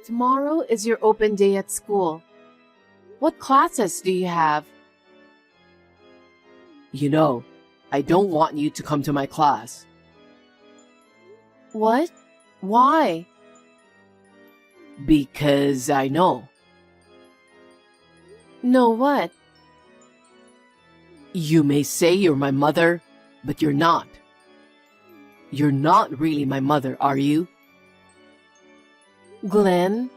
Tomorrow is your open day at school. What classes do you have? You know, I don't want you to come to my class. What? Why? Because I know. Know what? You may say you're my mother, but you're not. You're not really my mother, are you? Glenn,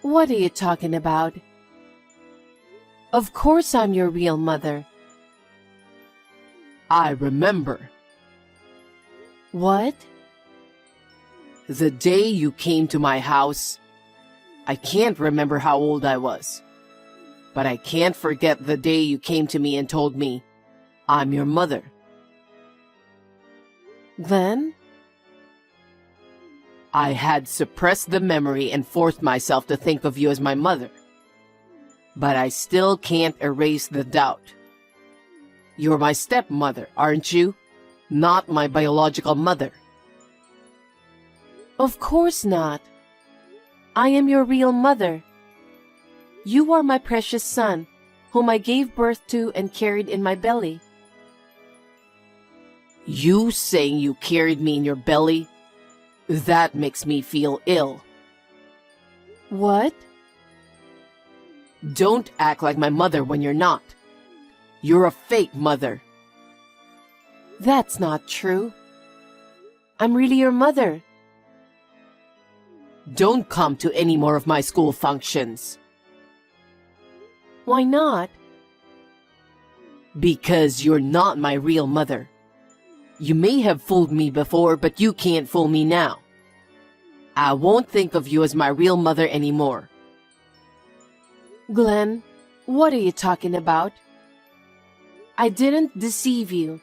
what are you talking about? Of course I'm your real mother. I remember. What? The day you came to my house, I can't remember how old I was, but I can't forget the day you came to me and told me, I'm your mother. Glenn? I had suppressed the memory and forced myself to think of you as my mother, but I still can't erase the doubt. You're my stepmother, aren't you? Not my biological mother. Of course not. I am your real mother. You are my precious son, whom I gave birth to and carried in my belly. You saying you carried me in your belly? That makes me feel ill. What? Don't act like my mother when you're not. You're a fake mother. That's not true. I'm really your mother. Don't come to any more of my school functions. Why not? Because you're not my real mother. You may have fooled me before, but you can't fool me now. I won't think of you as my real mother anymore. Glenn, what are you talking about? I didn't deceive you.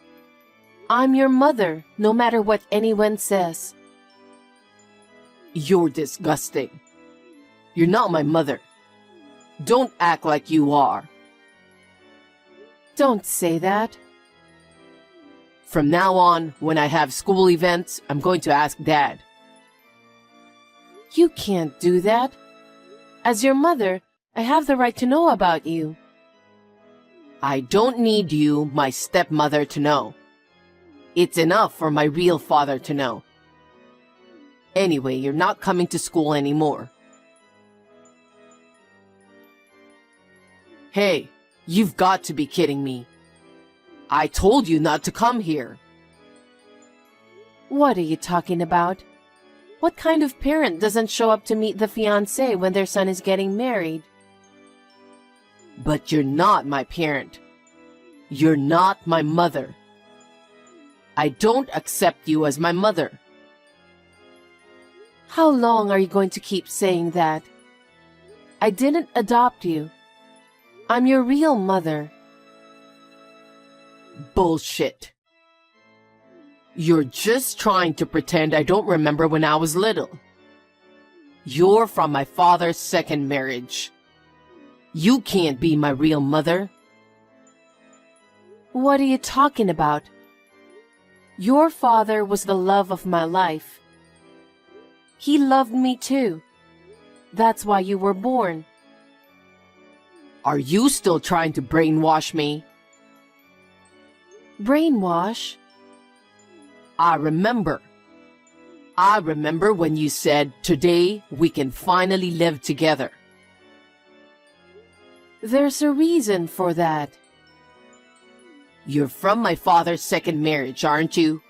I'm your mother, no matter what anyone says. You're disgusting. You're not my mother. Don't act like you are. Don't say that. From now on, when I have school events, I'm going to ask Dad. You can't do that. As your mother, I have the right to know about you. I don't need you, my stepmother, to know. It's enough for my real father to know. Anyway, you're not coming to school anymore. Hey, you've got to be kidding me. I told you not to come here. What are you talking about? What kind of parent doesn't show up to meet the fiancé when their son is getting married? But you're not my parent. You're not my mother. I don't accept you as my mother. How long are you going to keep saying that? I didn't adopt you. I'm your real mother. Bullshit. You're just trying to pretend I don't remember when I was little. You're from my father's second marriage. You can't be my real mother. What are you talking about? Your father was the love of my life. He loved me too. That's why you were born. Are you still trying to brainwash me? Brainwash? I remember. I remember when you said, today we can finally live together. There's a reason for that. You're from my father's second marriage, aren't you?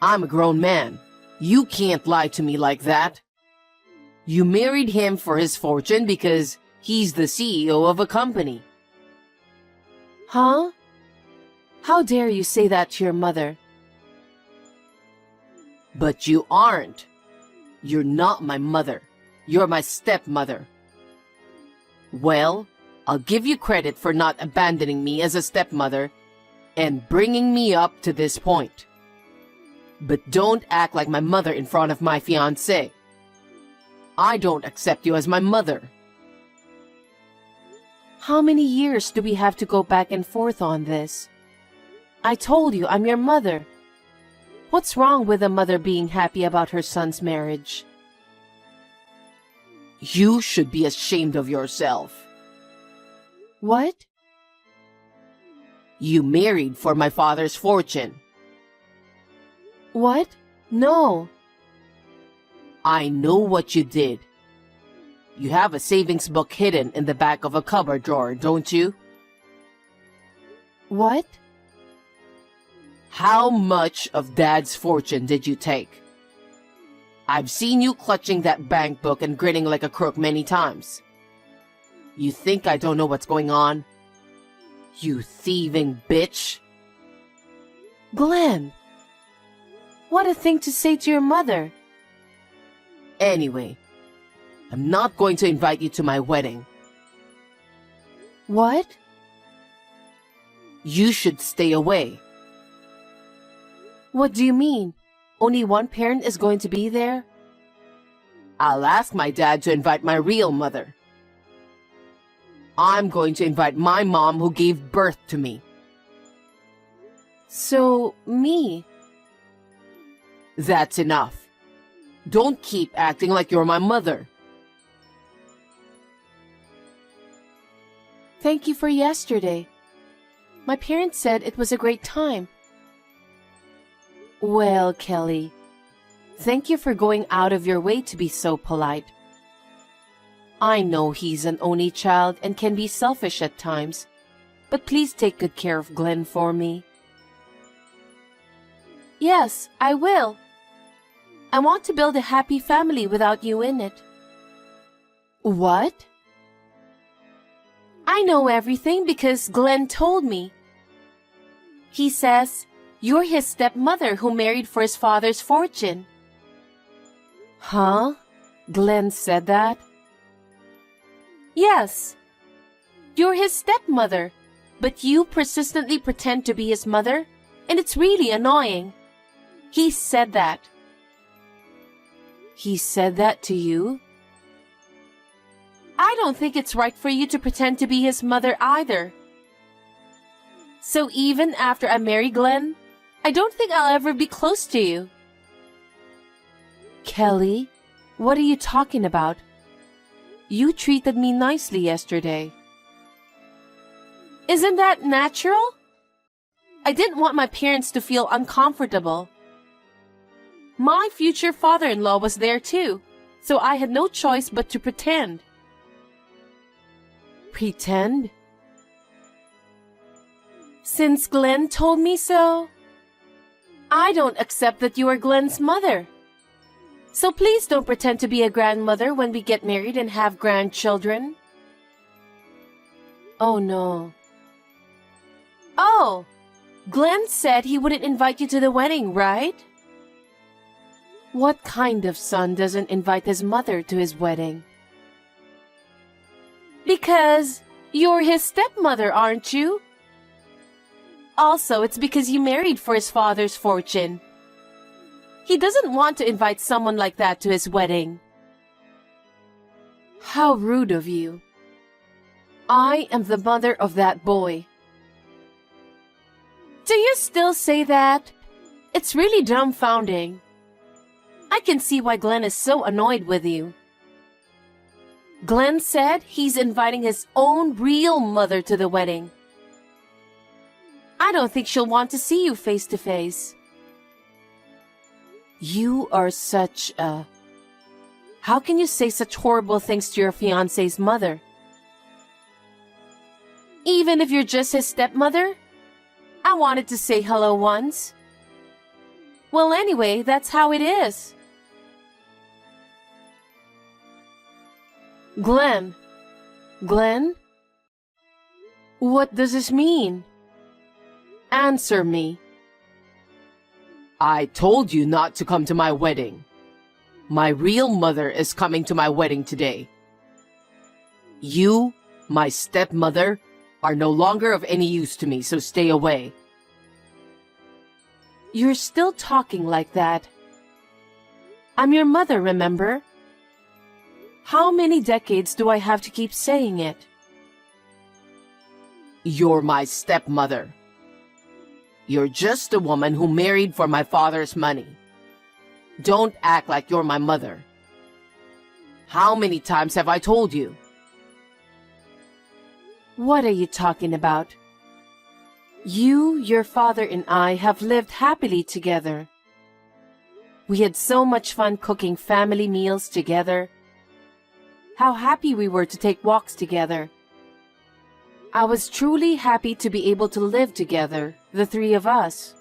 I'm a grown man. You can't lie to me like that. You married him for his fortune because he's the CEO of a company. Huh? How dare you say that to your mother? But you aren't. You're not my mother. You're my stepmother. Well, I'll give you credit for not abandoning me as a stepmother and bringing me up to this point. But don't act like my mother in front of my fiancé. I don't accept you as my mother. How many years do we have to go back and forth on this? I told you I'm your mother. What's wrong with a mother being happy about her son's marriage? You should be ashamed of yourself. What? You married for my father's fortune. What? No. I know what you did. You have a savings book hidden in the back of a cupboard drawer, don't you? What? How much of Dad's fortune did you take? I've seen you clutching that bank book and grinning like a crook many times. You think I don't know what's going on? You thieving bitch! Glenn! What a thing to say to your mother. Anyway, I'm not going to invite you to my wedding. What? You should stay away. What do you mean? Only one parent is going to be there? I'll ask my dad to invite my real mother. I'm going to invite my mom who gave birth to me. So, me? That's enough. Don't keep acting like you're my mother. Thank you for yesterday. My parents said it was a great time. Well, Kelly, thank you for going out of your way to be so polite. I know he's an only child and can be selfish at times, but please take good care of Glenn for me. Yes, I will. I want to build a happy family without you in it. What? I know everything because Glenn told me. He says, you're his stepmother who married for his father's fortune. Huh? Glenn said that? Yes. You're his stepmother, but you persistently pretend to be his mother, and it's really annoying. He said that. He said that to you? I don't think it's right for you to pretend to be his mother either. So even after I marry Glenn, I don't think I'll ever be close to you. Kelly, what are you talking about? You treated me nicely yesterday. Isn't that natural? I didn't want my parents to feel uncomfortable. My future father-in-law was there too, so I had no choice but to pretend. Pretend? Since Glenn told me so, I don't accept that you are Glenn's mother. So please don't pretend to be a grandmother when we get married and have grandchildren. Oh no. Oh, Glenn said he wouldn't invite you to the wedding, right? What kind of son doesn't invite his mother to his wedding? Because you're his stepmother, aren't you? Also, it's because you married for his father's fortune. He doesn't want to invite someone like that to his wedding. How rude of you. I am the mother of that boy. Do you still say that? It's really dumbfounding. I can see why Glenn is so annoyed with you. Glenn said he's inviting his own real mother to the wedding. I don't think she'll want to see you face to face. You are such a... How can you say such horrible things to your fiancé's mother? Even if you're just his stepmother? I wanted to say hello once. Well, anyway, that's how it is. Glenn? Glenn? What does this mean? Answer me. I told you not to come to my wedding. My real mother is coming to my wedding today. You, my stepmother, are no longer of any use to me, so stay away. You're still talking like that. I'm your mother, remember? How many decades do I have to keep saying it? You're my stepmother. You're just a woman who married for my father's money. Don't act like you're my mother. How many times have I told you? What are you talking about? You, your father, and I have lived happily together. We had so much fun cooking family meals together. How happy we were to take walks together. I was truly happy to be able to live together, the three of us.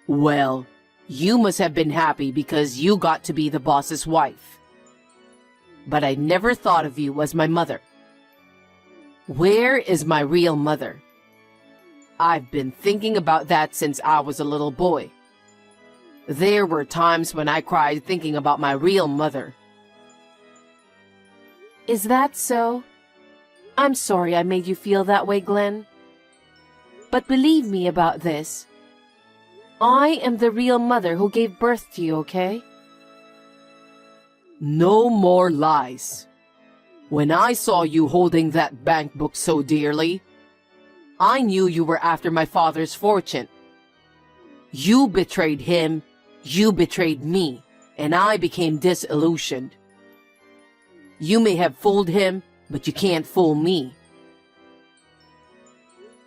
Well, you must have been happy because you got to be the boss's wife. But I never thought of you as my mother. Where is my real mother? I've been thinking about that since I was a little boy. There were times when I cried thinking about my real mother. Is that so? I'm sorry I made you feel that way, Glenn. But believe me about this. I am the real mother who gave birth to you, okay? No more lies. When I saw you holding that bank book so dearly, I knew you were after my father's fortune. You betrayed him, you betrayed me, and I became disillusioned. You may have fooled him, but you can't fool me.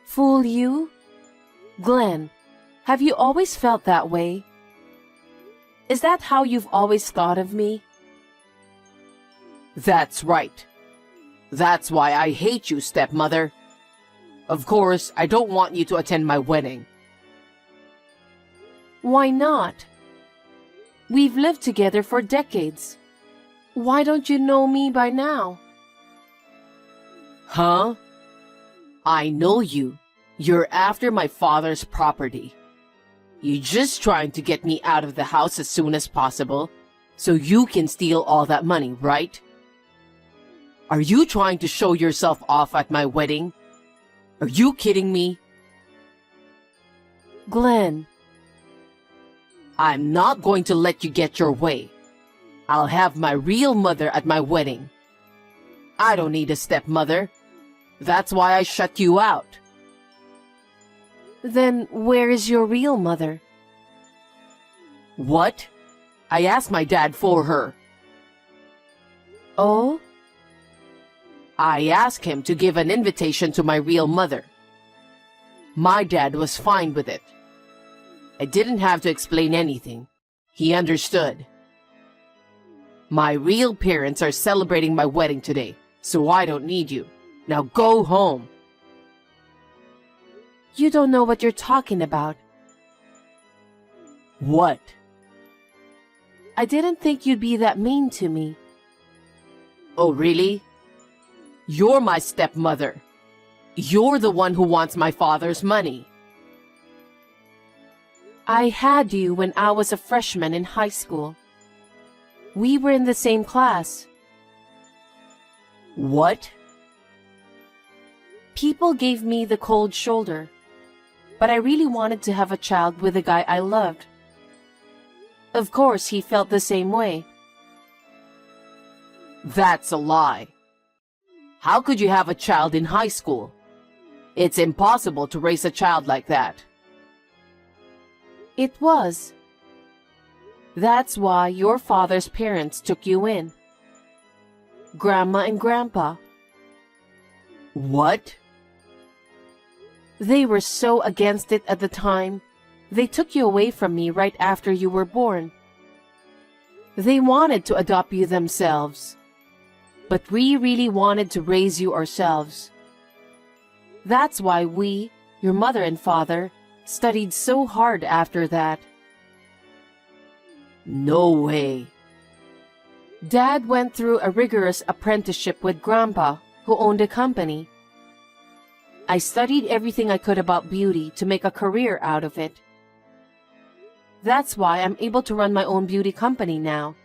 Fool you? Glenn, have you always felt that way? Is that how you've always thought of me? That's right. That's why I hate you, stepmother. Of course, I don't want you to attend my wedding. Why not? We've lived together for decades. Why don't you know me by now? Huh? I know you. You're after my father's property. You're just trying to get me out of the house as soon as possible, so you can steal all that money, right? Are you trying to show yourself off at my wedding? Are you kidding me? Glenn. I'm not going to let you get your way. I'll have my real mother at my wedding. I don't need a stepmother. That's why I shut you out. Then where is your real mother? What? I asked my dad for her. Oh? I asked him to give an invitation to my real mother. My dad was fine with it. I didn't have to explain anything. He understood. My real parents are celebrating my wedding today, so I don't need you. Now go home. You don't know what you're talking about. What? I didn't think you'd be that mean to me. Oh, really? You're my stepmother. You're the one who wants my father's money. I had you when I was a freshman in high school. We were in the same class. What? People gave me the cold shoulder, but I really wanted to have a child with a guy I loved. Of course, he felt the same way. That's a lie. How could you have a child in high school? It's impossible to raise a child like that. It was. That's why your father's parents took you in. Grandma and Grandpa. What? They were so against it at the time, they took you away from me right after you were born. They wanted to adopt you themselves, but we really wanted to raise you ourselves. That's why we, your mother and father, studied so hard after that. No way. Dad went through a rigorous apprenticeship with Grandpa, who owned a company. I studied everything I could about beauty to make a career out of it. That's why I'm able to run my own beauty company now.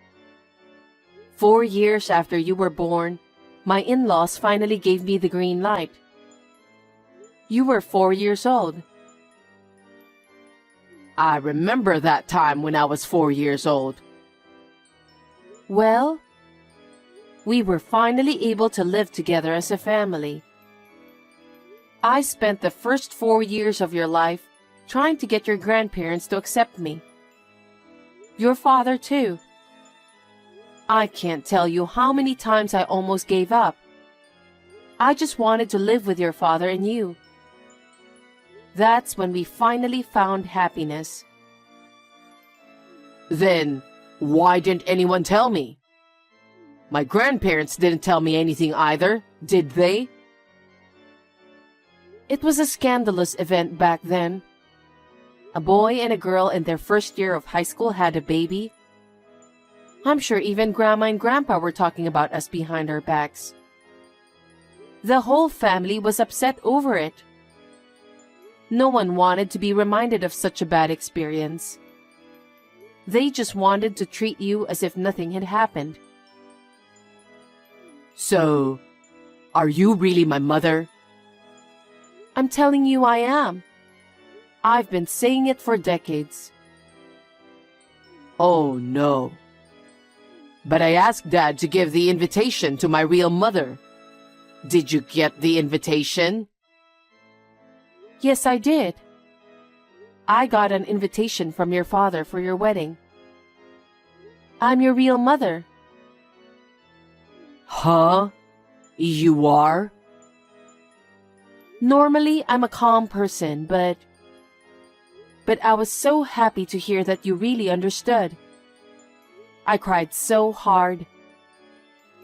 4 years after you were born, my in-laws finally gave me the green light. You were 4 years old. I remember that time when I was 4 years old. Well, we were finally able to live together as a family. I spent the first 4 years of your life trying to get your grandparents to accept me. Your father, too. I can't tell you how many times I almost gave up. I just wanted to live with your father and you. That's when we finally found happiness. Then, why didn't anyone tell me? My grandparents didn't tell me anything either, did they? It was a scandalous event back then. A boy and a girl in their first year of high school had a baby. I'm sure even Grandma and Grandpa were talking about us behind our backs. The whole family was upset over it. No one wanted to be reminded of such a bad experience. They just wanted to treat you as if nothing had happened. So, are you really my mother? I'm telling you I am. I've been saying it for decades. Oh no. But I asked Dad to give the invitation to my real mother. Did you get the invitation? Yes, I did. I got an invitation from your father for your wedding. I'm your real mother. Huh? You are? Normally, I'm a calm person, but I was so happy to hear that you really understood. I cried so hard.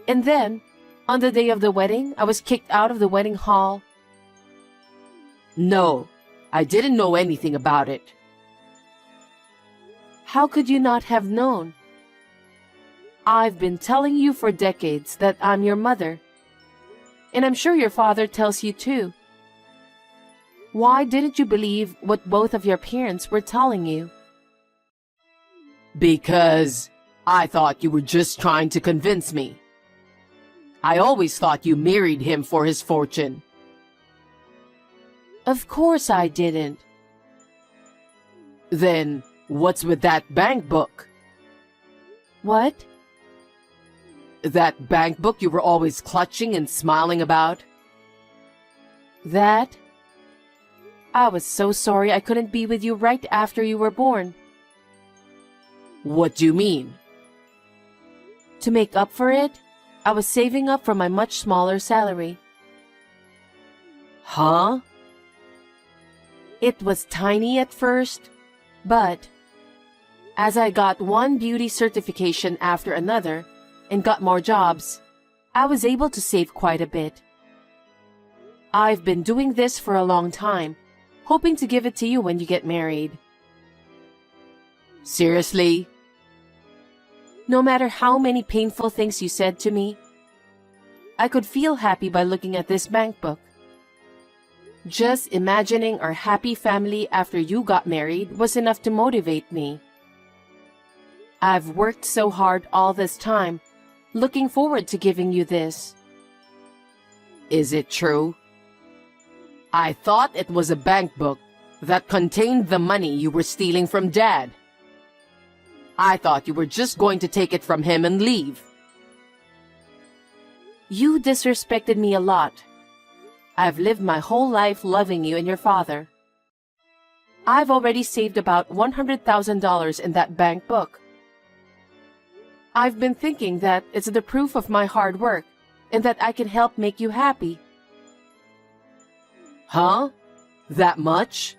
And then, on the day of the wedding, I was kicked out of the wedding hall. No, I didn't know anything about it. How could you not have known? I've been telling you for decades that I'm your mother. And I'm sure your father tells you too. Why didn't you believe what both of your parents were telling you? Because I thought you were just trying to convince me. I always thought you married him for his fortune. Of course I didn't. Then, what's with that bank book? What? That bank book you were always clutching and smiling about? That? I was so sorry I couldn't be with you right after you were born. What do you mean? To make up for it, I was saving up for my much smaller salary. Huh? It was tiny at first, but as I got one beauty certification after another and got more jobs, I was able to save quite a bit. I've been doing this for a long time, hoping to give it to you when you get married. Seriously? No matter how many painful things you said to me, I could feel happy by looking at this bank book. Just imagining our happy family after you got married was enough to motivate me. I've worked so hard all this time, looking forward to giving you this. Is it true? I thought it was a bank book that contained the money you were stealing from Dad. I thought you were just going to take it from him and leave. You disrespected me a lot. I've lived my whole life loving you and your father. I've already saved about $100,000 in that bank book. I've been thinking that it's the proof of my hard work and that I can help make you happy. Huh? That much?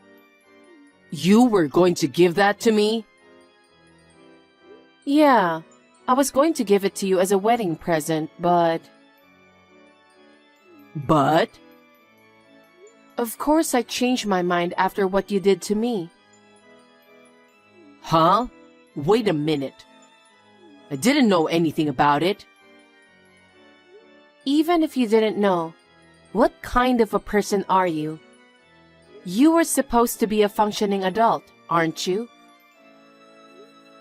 You were going to give that to me? Yeah, I was going to give it to you as a wedding present, but... But? Of course I changed my mind after what you did to me. Huh? Wait a minute. I didn't know anything about it. Even if you didn't know, what kind of a person are you? You were supposed to be a functioning adult, aren't you?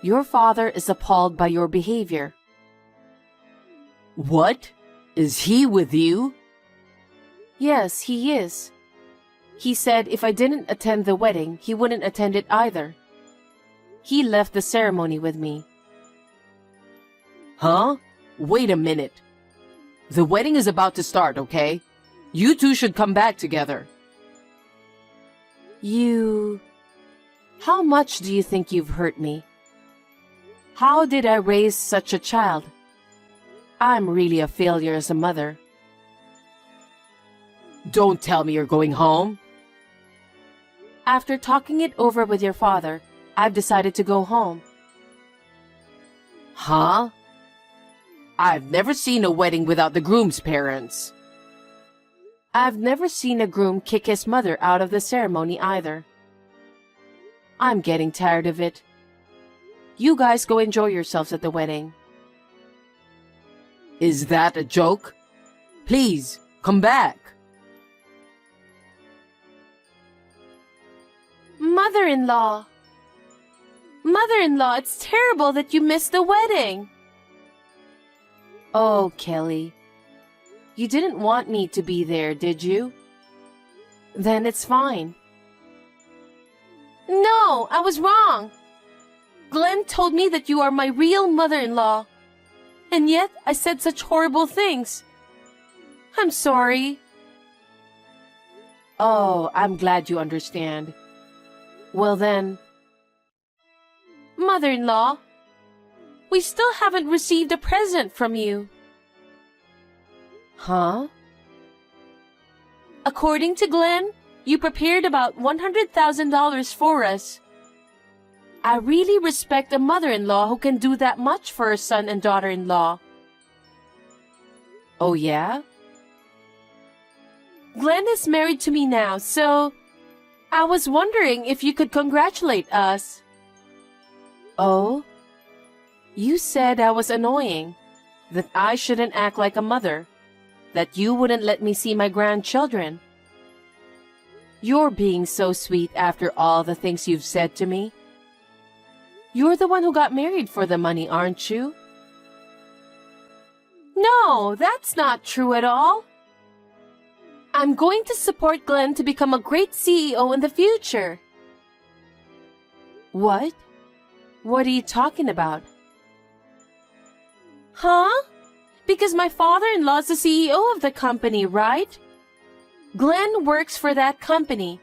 Your father is appalled by your behavior. What? Is he with you? Yes, he is. He said if I didn't attend the wedding, he wouldn't attend it either. He left the ceremony with me. Huh? Wait a minute. The wedding is about to start, okay? You two should come back together. How much do you think you've hurt me? How did I raise such a child, I'm really a failure as a mother. Don't tell me you're going home. After talking it over with your father, I've decided to go home. Huh? I've never seen a wedding without the groom's parents. I've never seen a groom kick his mother out of the ceremony either. I'm getting tired of it. You guys go enjoy yourselves at the wedding. Is that a joke? Please, come back. Mother-in-law! Mother-in-law, it's terrible that you missed the wedding. Oh, Kelly. You didn't want me to be there, did you? Then it's fine. No, I was wrong. Glenn told me that you are my real mother-in-law. And yet, I said such horrible things. I'm sorry. Oh, I'm glad you understand. Well then, Mother-in-law, we still haven't received a present from you. Huh? According to Glenn, you prepared about $100,000 for us. I really respect a mother-in-law who can do that much for her son and daughter-in-law. Oh yeah? Glenn is married to me now, so I was wondering if you could congratulate us. Oh? You said I was annoying, that I shouldn't act like a mother, that you wouldn't let me see my grandchildren. You're being so sweet after all the things you've said to me. You're the one who got married for the money, aren't you? No, that's not true at all. I'm going to support Glenn to become a great CEO in the future. What? What are you talking about? Huh? Because my father-in-law is the CEO of the company, right? Glenn works for that company.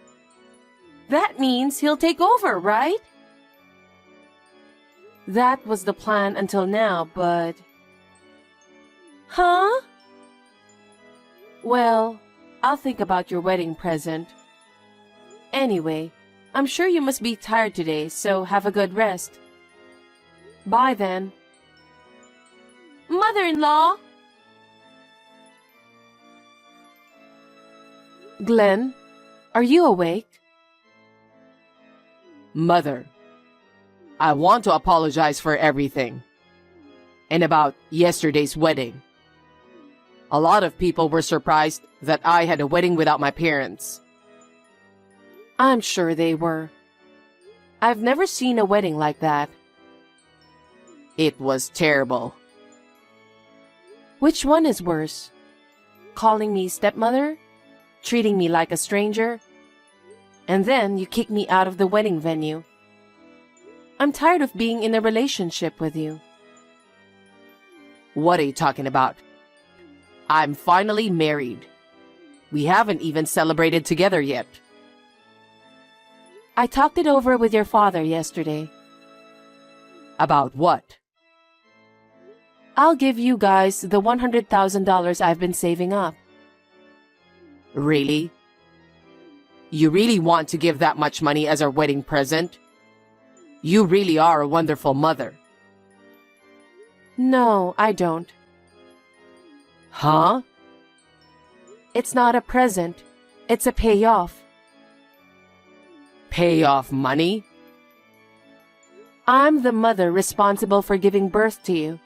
That means he'll take over, right? That was the plan until now, but... Huh? Well, I'll think about your wedding present. Anyway, I'm sure you must be tired today, so have a good rest. Bye then. Mother-in-law! Glenn, are you awake? Mother, I want to apologize for everything. And about yesterday's wedding. A lot of people were surprised that I had a wedding without my parents. I'm sure they were. I've never seen a wedding like that. It was terrible. Which one is worse? Calling me stepmother? Treating me like a stranger? And then you kick me out of the wedding venue. I'm tired of being in a relationship with you. What are you talking about? I'm finally married. We haven't even celebrated together yet. I talked it over with your father yesterday. About what? I'll give you guys the $100,000 I've been saving up. Really? You really want to give that much money as our wedding present? You really are a wonderful mother. No, I don't. Huh? It's not a present. It's a payoff. Payoff money? I'm the mother responsible for giving birth to you.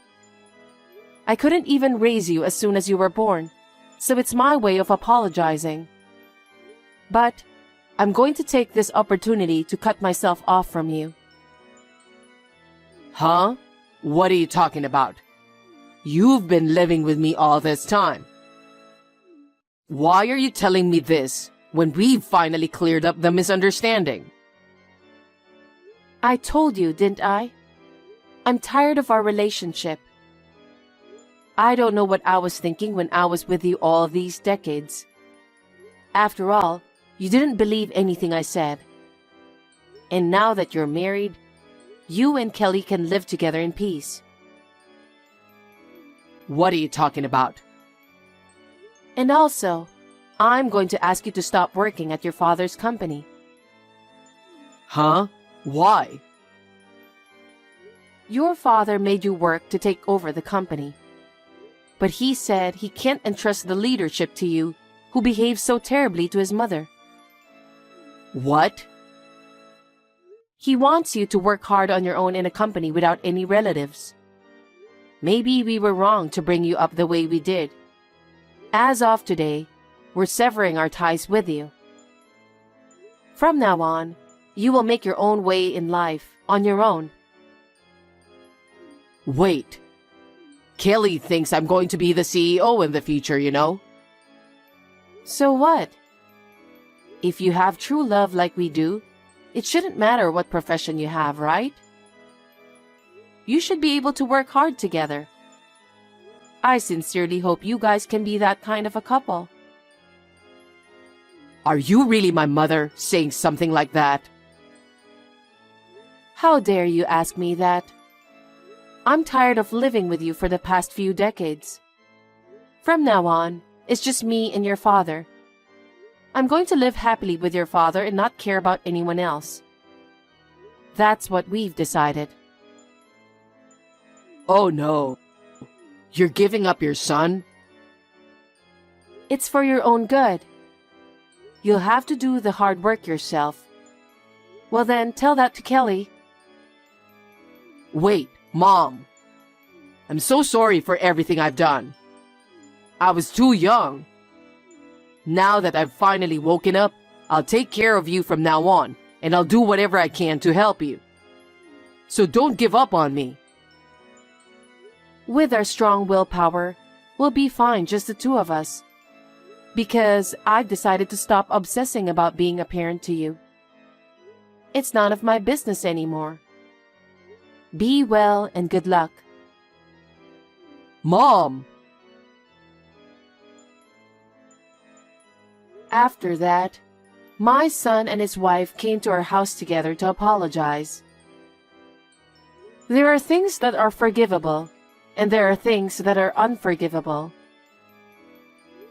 I couldn't even raise you as soon as you were born, so it's my way of apologizing. But I'm going to take this opportunity to cut myself off from you. Huh? What are you talking about? You've been living with me all this time. Why are you telling me this when we've finally cleared up the misunderstanding? I told you, didn't I? I'm tired of our relationship. I don't know what I was thinking when I was with you all these decades. After all, you didn't believe anything I said. And now that you're married, you and Kelly can live together in peace. What are you talking about? And also, I'm going to ask you to stop working at your father's company. Huh? Why? Your father made you work to take over the company. But he said he can't entrust the leadership to you, who behaved so terribly to his mother. What? He wants you to work hard on your own in a company without any relatives. Maybe we were wrong to bring you up the way we did. As of today, we're severing our ties with you. From now on, you will make your own way in life, on your own. Wait. Kelly thinks I'm going to be the CEO in the future, you know? So what? If you have true love like we do, it shouldn't matter what profession you have, right? You should be able to work hard together. I sincerely hope you guys can be that kind of a couple. Are you really my mother, saying something like that? How dare you ask me that? I'm tired of living with you for the past few decades. From now on, it's just me and your father. I'm going to live happily with your father and not care about anyone else. That's what we've decided. Oh no. You're giving up your son? It's for your own good. You'll have to do the hard work yourself. Well then, tell that to Kelly. Wait, Mom. I'm so sorry for everything I've done. I was too young. Now that I've finally woken up, I'll take care of you from now on, and I'll do whatever I can to help you. So don't give up on me. With our strong willpower, we'll be fine, just the two of us. Because I've decided to stop obsessing about being a parent to you. It's none of my business anymore. Be well and good luck. Mom! After that, my son and his wife came to our house together to apologize. There are things that are forgivable, and there are things that are unforgivable.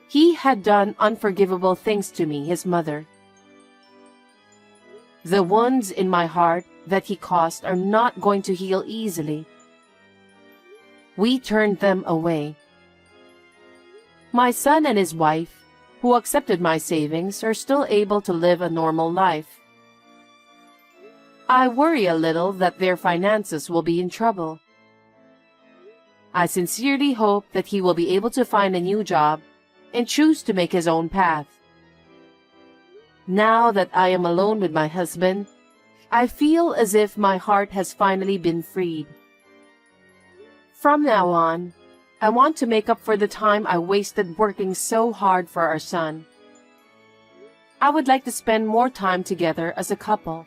He had done unforgivable things to me, his mother. The wounds in my heart that he caused are not going to heal easily. We turned them away. My son and his wife, who accepted my savings, are still able to live a normal life. I worry a little that their finances will be in trouble. I sincerely hope that he will be able to find a new job and choose to make his own path. Now that I am alone with my husband, I feel as if my heart has finally been freed. From now on, I want to make up for the time I wasted working so hard for our son. I would like to spend more time together as a couple.